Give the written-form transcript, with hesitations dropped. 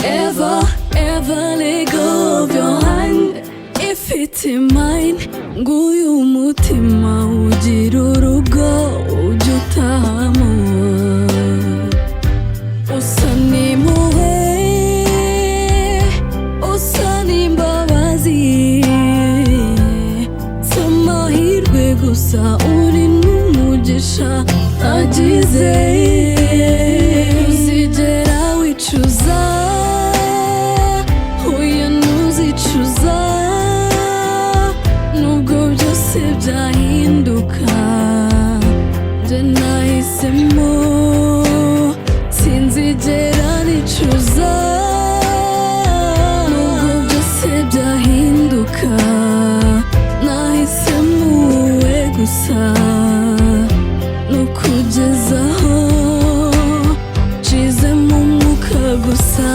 ever let go of your hand. If it's in mine, nguyu umutima ugira urugo ujya utahamo. Usa n'impuhwe, usa n'imbabazi, si amahirwe gusa uri n'umugisha agize. Uzigera wicuza, oya ntuzicuza, nubwo byose byahinduka. Njye nahisemo sinzigera nicuza, nubwo byose byahinduka. Nahisemo wowe gusa, nukugezaho nshize mu mwuka gusa.